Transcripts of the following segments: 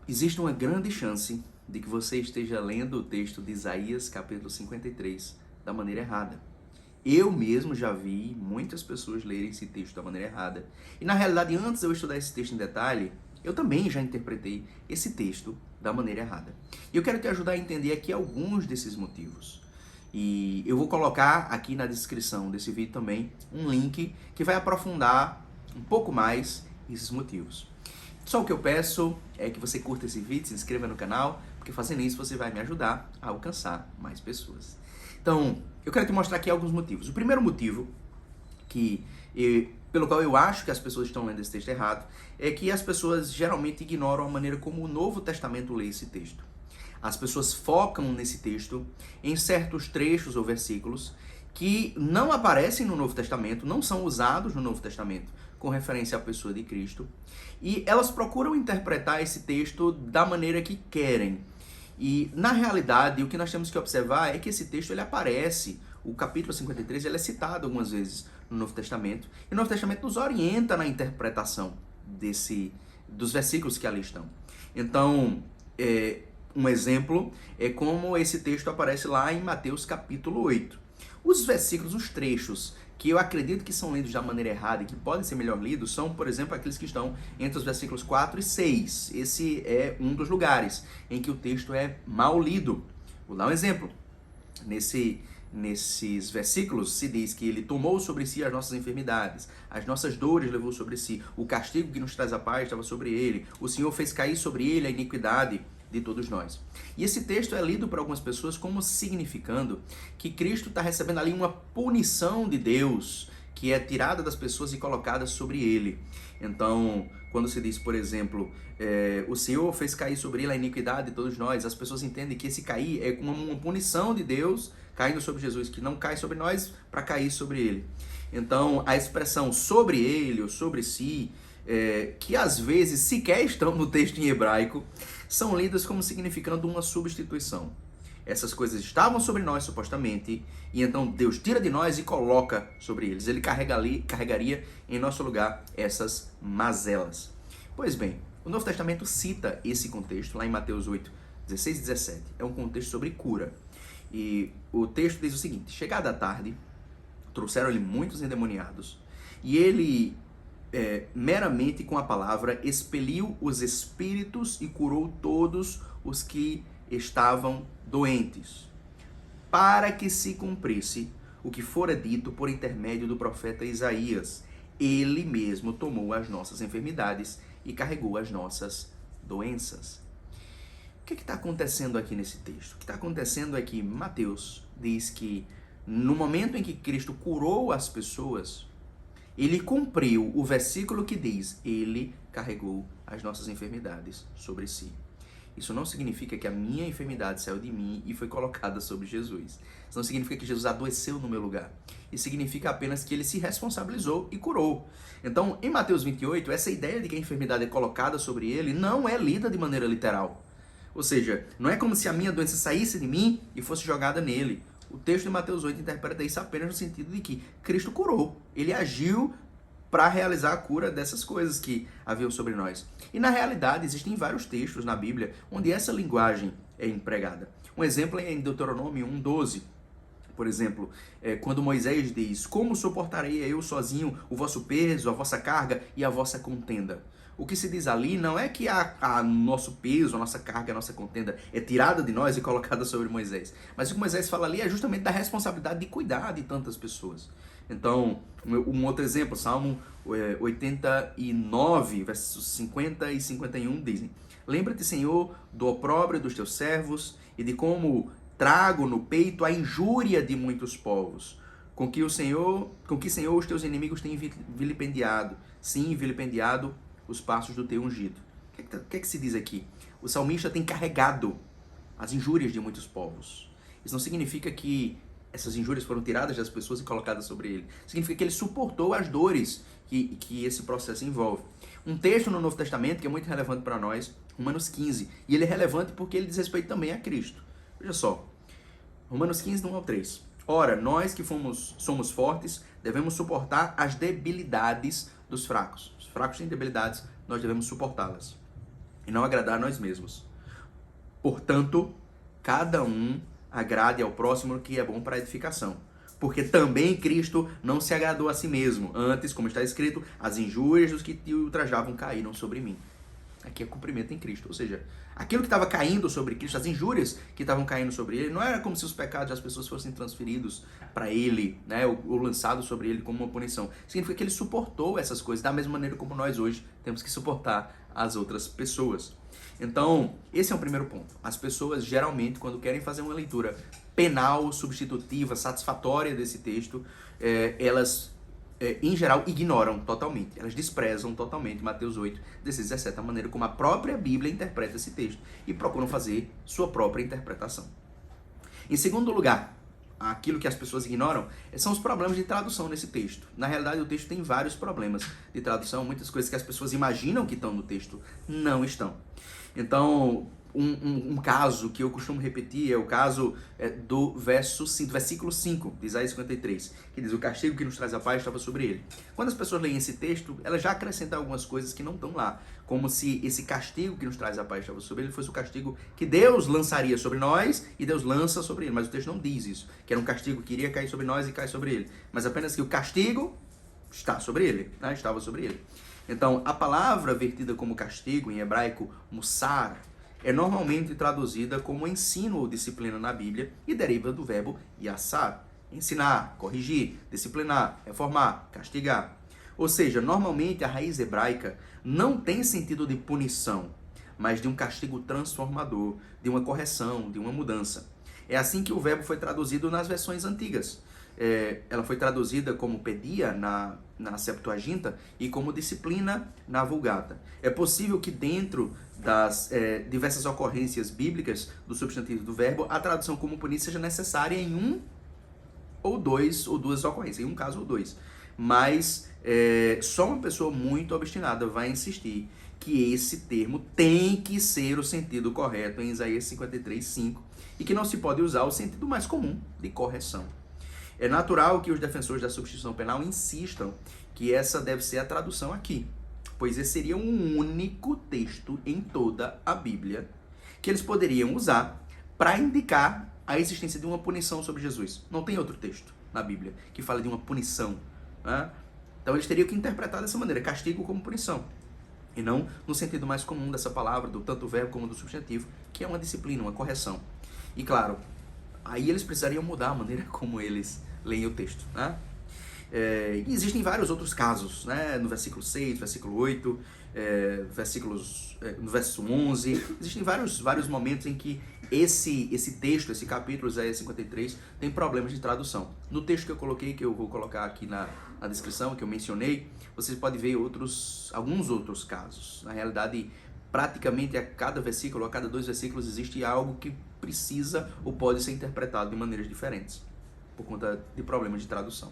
Existe uma grande chance de que você esteja lendo o texto de Isaías, capítulo 53, da maneira errada. Eu mesmo já vi muitas pessoas lerem esse texto da maneira errada. E na realidade, antes de eu estudar esse texto em detalhe, eu também já interpretei esse texto da maneira errada. E eu quero te ajudar a entender aqui alguns desses motivos. E eu vou colocar aqui na descrição desse vídeo também um link que vai aprofundar um pouco mais esses motivos. Só o que eu peço é que você curta esse vídeo, se inscreva no canal, porque fazendo isso você vai me ajudar a alcançar mais pessoas. Então, eu quero te mostrar aqui alguns motivos. O primeiro motivo pelo qual eu acho que as pessoas estão lendo esse texto errado é que as pessoas geralmente ignoram a maneira como o Novo Testamento lê esse texto. As pessoas focam nesse texto em certos trechos ou versículos que não aparecem no Novo Testamento, não são usados no Novo Testamento com referência à pessoa de Cristo, e elas procuram interpretar esse texto da maneira que querem. E, na realidade, o que nós temos que observar é que esse texto ele aparece, o capítulo 53, ele é citado algumas vezes no Novo Testamento, e o Novo Testamento nos orienta na interpretação dos versículos que ali estão. Então, um exemplo é como esse texto aparece lá em Mateus capítulo 8. Os versículos, os trechos que eu acredito que são lidos da maneira errada e que podem ser melhor lidos são, por exemplo, aqueles que estão entre os versículos 4 e 6. Esse é um dos lugares em que o texto é mal lido. Vou dar um exemplo. Nesses versículos se diz que ele tomou sobre si as nossas enfermidades, as nossas dores levou sobre si, o castigo que nos traz a paz estava sobre ele, o Senhor fez cair sobre ele a iniquidade de todos nós. E esse texto é lido por algumas pessoas como significando que Cristo está recebendo ali uma punição de Deus, que é tirada das pessoas e colocada sobre ele. Então, quando se diz, por exemplo, o Senhor fez cair sobre ele a iniquidade de todos nós, as pessoas entendem que esse cair é como uma punição de Deus caindo sobre Jesus, que não cai sobre nós para cair sobre ele. Então, a expressão sobre ele ou sobre si, que às vezes sequer estão no texto em hebraico, são lidas como significando uma substituição. Essas coisas estavam sobre nós, supostamente, e então Deus tira de nós e coloca sobre eles. Ele carregaria em nosso lugar essas mazelas. Pois bem, o Novo Testamento cita esse contexto lá em Mateus 8, 16 e 17. É um contexto sobre cura. E o texto diz o seguinte: chegada a tarde, trouxeram-lhe muitos endemoniados, e ele meramente com a palavra expeliu os espíritos e curou todos os que estavam doentes, para que se cumprisse o que fora dito por intermédio do profeta Isaías: ele mesmo tomou as nossas enfermidades e carregou as nossas doenças. O que está acontecendo aqui nesse texto? O que está acontecendo é que Mateus diz que no momento em que Cristo curou as pessoas, ele cumpriu o versículo que diz: ele carregou as nossas enfermidades sobre si. Isso não significa que a minha enfermidade saiu de mim e foi colocada sobre Jesus. Isso não significa que Jesus adoeceu no meu lugar. Isso significa apenas que ele se responsabilizou e curou. Então, em Mateus 28, essa ideia de que a enfermidade é colocada sobre ele não é lida de maneira literal. Ou seja, não é como se a minha doença saísse de mim e fosse jogada nele. O texto de Mateus 8 interpreta isso apenas no sentido de que Cristo curou. Ele agiu para realizar a cura dessas coisas que haviam sobre nós. E na realidade existem vários textos na Bíblia onde essa linguagem é empregada. Um exemplo é em Deuteronômio 1:12. Por exemplo, quando Moisés diz: como suportarei eu sozinho o vosso peso, a vossa carga e a vossa contenda? O que se diz ali não é que a nosso peso, a nossa carga, a nossa contenda é tirada de nós e colocada sobre Moisés. Mas o que Moisés fala ali é justamente da responsabilidade de cuidar de tantas pessoas. Então, um outro exemplo, Salmo 89, versos 50 e 51 dizem: lembra-te, Senhor, do opróbrio dos teus servos e de como trago no peito a injúria de muitos povos, com que, Senhor, os teus inimigos têm vilipendiado, sim, vilipendiado os passos do teu ungido. O que é que se diz aqui? O salmista tem carregado as injúrias de muitos povos. Isso não significa que essas injúrias foram tiradas das pessoas e colocadas sobre ele. Significa que ele suportou as dores que esse processo envolve. Um texto no Novo Testamento que é muito relevante para nós, Romanos 15. E ele é relevante porque ele diz respeito também a Cristo. Veja só, Romanos 15, 1 ao 3. Ora, nós que somos fortes, devemos suportar as debilidades dos fracos. Os fracos têm debilidades, nós devemos suportá-las. e não agradar a nós mesmos. Portanto, cada um agrade ao próximo o que é bom para a edificação. Porque também Cristo não se agradou a si mesmo. Antes, como está escrito, as injúrias dos que te ultrajavam caíram sobre mim. Aqui é cumprimento em Cristo. Ou seja, aquilo que estava caindo sobre Cristo, as injúrias que estavam caindo sobre ele, não era como se os pecados das pessoas fossem transferidos para ele, né, ou lançados sobre ele como uma punição. Significa que ele suportou essas coisas da mesma maneira como nós hoje temos que suportar as outras pessoas. Então, esse é o primeiro ponto. As pessoas, geralmente, quando querem fazer uma leitura penal, substitutiva, satisfatória desse texto, elas, em geral, ignoram totalmente. Elas desprezam totalmente Mateus 8, 16, 17, a maneira como a própria Bíblia interpreta esse texto e procuram fazer sua própria interpretação. Em segundo lugar, aquilo que as pessoas ignoram são os problemas de tradução nesse texto. Na realidade, o texto tem vários problemas de tradução, muitas coisas que as pessoas imaginam que estão no texto não estão. Então, um caso que eu costumo repetir é o caso do versículo 5 de Isaías 53, que diz: o castigo que nos traz a paz estava sobre ele. Quando as pessoas leem esse texto, elas já acrescentam algumas coisas que não estão lá, como se esse castigo que nos traz a paz estava sobre ele fosse o castigo que Deus lançaria sobre nós e Deus lança sobre ele. Mas o texto não diz isso, que era um castigo que iria cair sobre nós e cai sobre ele, mas apenas que o castigo está sobre ele, né? Estava sobre ele. Então, a palavra vertida como castigo, em hebraico, mussar, é normalmente traduzida como ensino ou disciplina na Bíblia e deriva do verbo yassar, ensinar, corrigir, disciplinar, reformar, castigar. Ou seja, normalmente a raiz hebraica não tem sentido de punição, mas de um castigo transformador, de uma correção, de uma mudança. É assim que o verbo foi traduzido nas versões antigas. Ela foi traduzida como pedia na Septuaginta e como disciplina na Vulgata. É possível que dentro das diversas ocorrências bíblicas do substantivo do verbo, a tradução como punir seja necessária em um ou duas ocorrências, em um caso ou dois. Mas só uma pessoa muito obstinada vai insistir que esse termo tem que ser o sentido correto em Isaías 53, 5, e que não se pode usar o sentido mais comum de correção. É natural que os defensores da substituição penal insistam que essa deve ser a tradução aqui, pois esse seria um único texto em toda a Bíblia que eles poderiam usar para indicar a existência de uma punição sobre Jesus. Não tem outro texto na Bíblia que fale de uma punição, né? Então eles teriam que interpretar dessa maneira, castigo como punição, e não no sentido mais comum dessa palavra, do tanto verbo como do substantivo, que é uma disciplina, uma correção. E claro, aí eles precisariam mudar a maneira como eles leem o texto, né? E existem vários outros casos, né? No versículo 6, versículo 8, no verso 11, existem vários momentos em que esse texto, esse capítulo, Isaías 53, tem problemas de tradução. No texto que eu coloquei, que eu vou colocar aqui na descrição, que eu mencionei, vocês podem ver alguns outros casos. Na realidade, praticamente a cada versículo, a cada 2 versículos, existe algo que precisa ou pode ser interpretado de maneiras diferentes, por conta de problemas de tradução.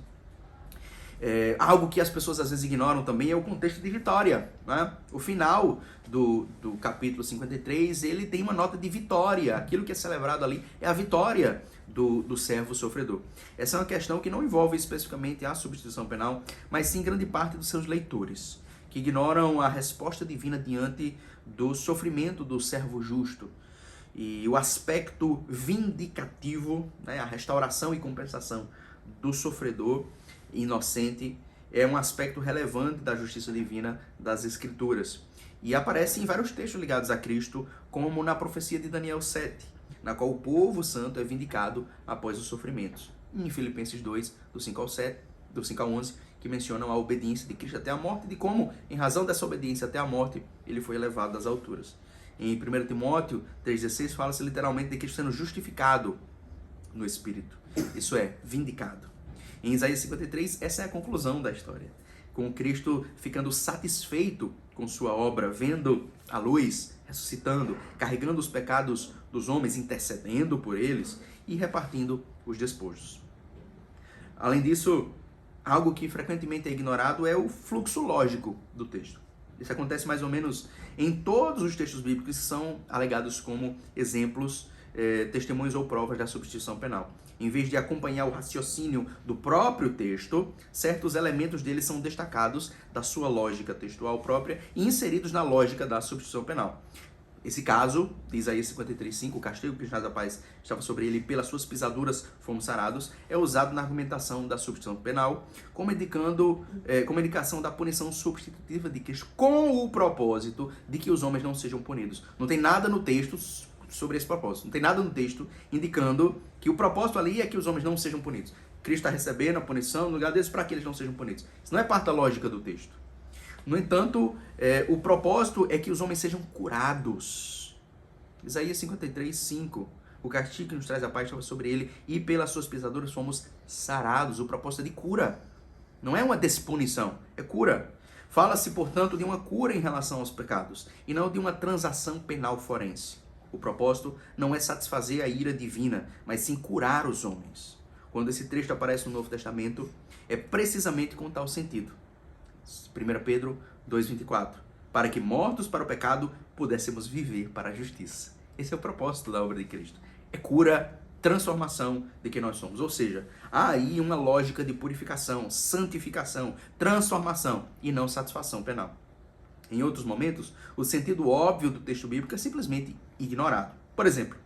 Algo que as pessoas às vezes ignoram também é o contexto de vitória, né? O final do capítulo 53, ele tem uma nota de vitória. Aquilo que é celebrado ali é a vitória do servo sofredor. Essa é uma questão que não envolve especificamente a substituição penal, mas sim grande parte dos seus leitores, que ignoram a resposta divina diante do sofrimento do servo justo. E o aspecto vindicativo, né, a restauração e compensação do sofredor inocente, é um aspecto relevante da justiça divina das Escrituras. E aparece em vários textos ligados a Cristo, como na profecia de Daniel 7, na qual o povo santo é vindicado após os sofrimentos. Em Filipenses 2, do 5 ao 11, que mencionam a obediência de Cristo até a morte, e de como, em razão dessa obediência até a morte, ele foi elevado das alturas. Em 1 Timóteo 3,16 fala-se literalmente de Cristo sendo justificado no Espírito. Isso é, vindicado. Em Isaías 53, essa é a conclusão da história. Com Cristo ficando satisfeito com sua obra, vendo a luz, ressuscitando, carregando os pecados dos homens, intercedendo por eles e repartindo os despojos. Além disso, algo que frequentemente é ignorado é o fluxo lógico do texto. Isso acontece mais ou menos em todos os textos bíblicos que são alegados como exemplos testemunhos ou provas da substituição penal. Em vez de acompanhar o raciocínio do próprio texto, certos elementos dele são destacados da sua lógica textual própria e inseridos na lógica da substituição penal. Esse caso, de Isaías 53:5, o castigo que traz a paz estava sobre ele, pelas suas pisaduras fomos sarados, é usado na argumentação da substituição penal, como indicação da punição substitutiva de Cristo, com o propósito de que os homens não sejam punidos. Não tem nada no texto sobre esse propósito. Não tem nada no texto indicando que o propósito ali é que os homens não sejam punidos. Cristo está recebendo a punição no lugar deles para que eles não sejam punidos. Isso não é parte da lógica do texto. No entanto, o propósito é que os homens sejam curados. Isaías 53:5. O castigo que nos traz a paz estava sobre ele e pelas suas pisaduras fomos sarados. O propósito é de cura. Não é uma despunição, é cura. Fala-se, portanto, de uma cura em relação aos pecados e não de uma transação penal forense. O propósito não é satisfazer a ira divina, mas sim curar os homens. Quando esse trecho aparece no Novo Testamento, é precisamente com tal sentido. 1 Pedro 2:24. Para que, mortos para o pecado, pudéssemos viver para a justiça. Esse é o propósito da obra de Cristo. É cura, transformação de quem nós somos. Ou seja, há aí uma lógica de purificação, santificação, transformação e não satisfação penal. Em outros momentos, o sentido óbvio do texto bíblico é simplesmente ignorado. Por exemplo,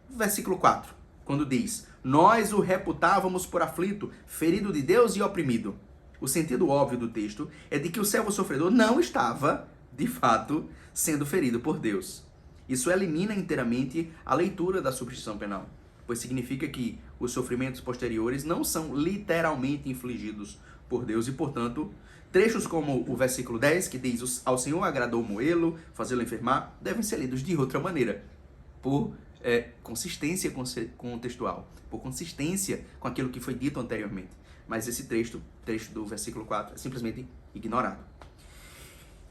versículo 4, quando diz: nós o reputávamos por aflito, ferido de Deus e oprimido. O sentido óbvio do texto é de que o servo sofredor não estava, de fato, sendo ferido por Deus. Isso elimina inteiramente a leitura da substituição penal, pois significa que os sofrimentos posteriores não são literalmente infligidos por Deus e, portanto, trechos como o versículo 10, que diz: ao Senhor agradou moê-lo, fazê-lo enfermar, devem ser lidos de outra maneira, por consistência contextual, por consistência com aquilo que foi dito anteriormente. Mas esse trecho do versículo 4, é simplesmente ignorado.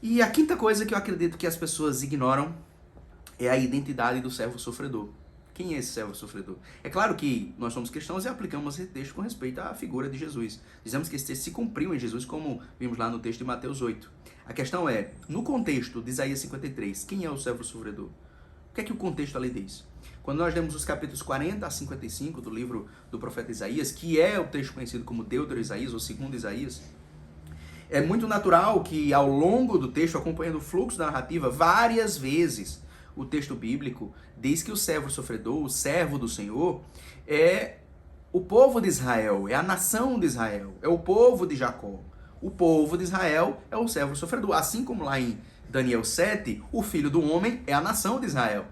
E a quinta coisa que eu acredito que as pessoas ignoram é a identidade do servo sofredor. Quem é esse servo sofredor? É claro que nós somos cristãos e aplicamos esse texto com respeito à figura de Jesus. Dizemos que esse texto se cumpriu em Jesus, como vimos lá no texto de Mateus 8. A questão é, no contexto de Isaías 53, quem é o servo sofredor? O que é que o contexto ali diz? Quando nós lemos os capítulos 40 a 55 do livro do profeta Isaías, que é o texto conhecido como Deutero-Isaías ou Segundo Isaías, é muito natural que ao longo do texto, acompanhando o fluxo da narrativa, várias vezes o texto bíblico diz que o servo sofredor, o servo do Senhor, é o povo de Israel, é a nação de Israel, é o povo de Jacó. O povo de Israel é o servo sofredor. Assim como lá em Daniel 7, o filho do homem é a nação de Israel.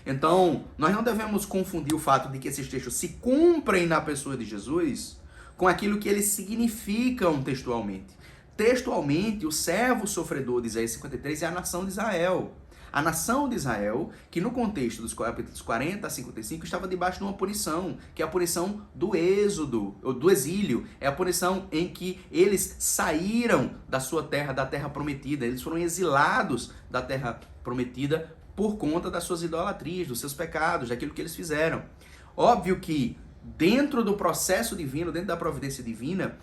Então, nós não devemos confundir o fato de que esses textos se cumprem na pessoa de Jesus com aquilo que eles significam textualmente. Textualmente, o servo sofredor de Isaías 53 é a nação de Israel. A nação de Israel, que no contexto dos capítulos 40 a 55 estava debaixo de uma punição, que é a punição do êxodo, ou do exílio. É a punição em que eles saíram da sua terra, da terra prometida. Eles foram exilados da terra prometida por conta das suas idolatrias, dos seus pecados, daquilo que eles fizeram. Óbvio que dentro do processo divino, dentro da providência divina,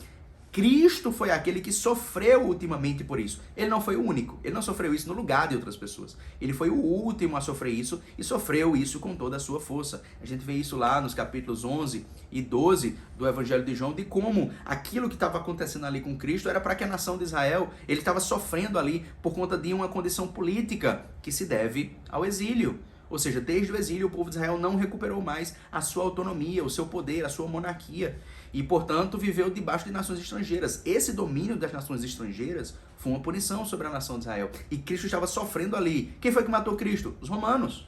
Cristo foi aquele que sofreu ultimamente por isso. Ele não foi o único. Ele não sofreu isso no lugar de outras pessoas. Ele foi o último a sofrer isso e sofreu isso com toda a sua força. A gente vê isso lá nos capítulos 11 e 12 do Evangelho de João, de como aquilo que estava acontecendo ali com Cristo era para que a nação de Israel, ele estava sofrendo ali por conta de uma condição política que se deve ao exílio. Ou seja, desde o exílio, o povo de Israel não recuperou mais a sua autonomia, o seu poder, a sua monarquia. E, portanto, viveu debaixo de nações estrangeiras. Esse domínio das nações estrangeiras foi uma punição sobre a nação de Israel. E Cristo estava sofrendo ali. Quem foi que matou Cristo? Os romanos.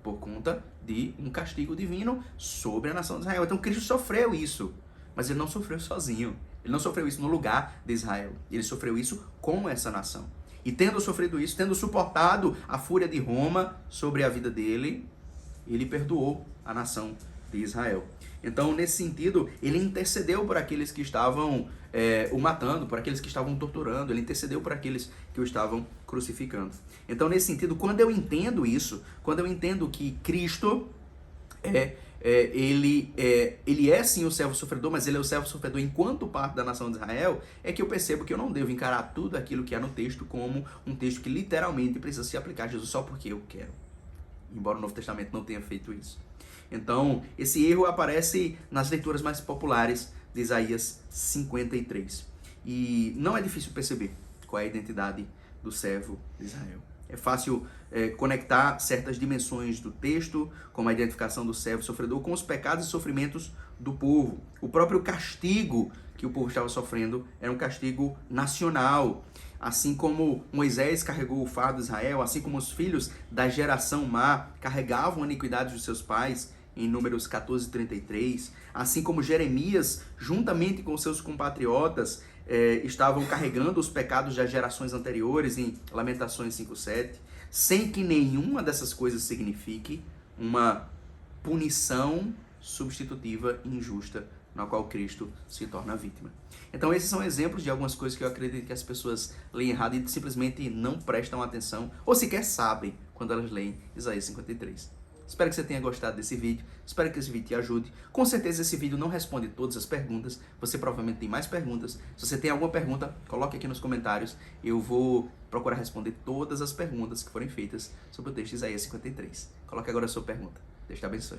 Por conta de um castigo divino sobre a nação de Israel. Então, Cristo sofreu isso. Mas ele não sofreu sozinho. Ele não sofreu isso no lugar de Israel. Ele sofreu isso com essa nação. E tendo sofrido isso, tendo suportado a fúria de Roma sobre a vida dele, ele perdoou a nação de Israel. Então, nesse sentido, ele intercedeu por aqueles que estavam o matando, por aqueles que estavam torturando, ele intercedeu por aqueles que o estavam crucificando. Então, nesse sentido, quando eu entendo isso, quando eu entendo que Cristo ele é sim o servo sofredor, mas ele é o servo sofredor enquanto parte da nação de Israel, é que eu percebo que eu não devo encarar tudo aquilo que há no texto como um texto que literalmente precisa se aplicar a Jesus só porque eu quero. embora o Novo Testamento não tenha feito isso. Então, esse erro aparece nas leituras mais populares de Isaías 53. E não é difícil perceber qual é a identidade do servo de Israel. É fácil conectar certas dimensões do texto, como a identificação do servo sofredor, com os pecados e sofrimentos do povo. O próprio castigo que o povo estava sofrendo era um castigo nacional. Assim como Moisés carregou o fardo de Israel, assim como os filhos da geração má carregavam a iniquidade dos seus pais, em Números 14:33, assim como Jeremias, juntamente com seus compatriotas, estavam carregando os pecados das gerações anteriores, em Lamentações 5:7, sem que nenhuma dessas coisas signifique uma punição substitutiva e injusta, na qual Cristo se torna vítima. Então esses são exemplos de algumas coisas que eu acredito que as pessoas leem errado e simplesmente não prestam atenção, ou sequer sabem quando elas leem Isaías 53. Espero que você tenha gostado desse vídeo, espero que esse vídeo te ajude. Com certeza esse vídeo não responde todas as perguntas, você provavelmente tem mais perguntas. Se você tem alguma pergunta, coloque aqui nos comentários, eu vou procurar responder todas as perguntas que forem feitas sobre o texto de Isaías 53. Coloque agora a sua pergunta. Deus te abençoe.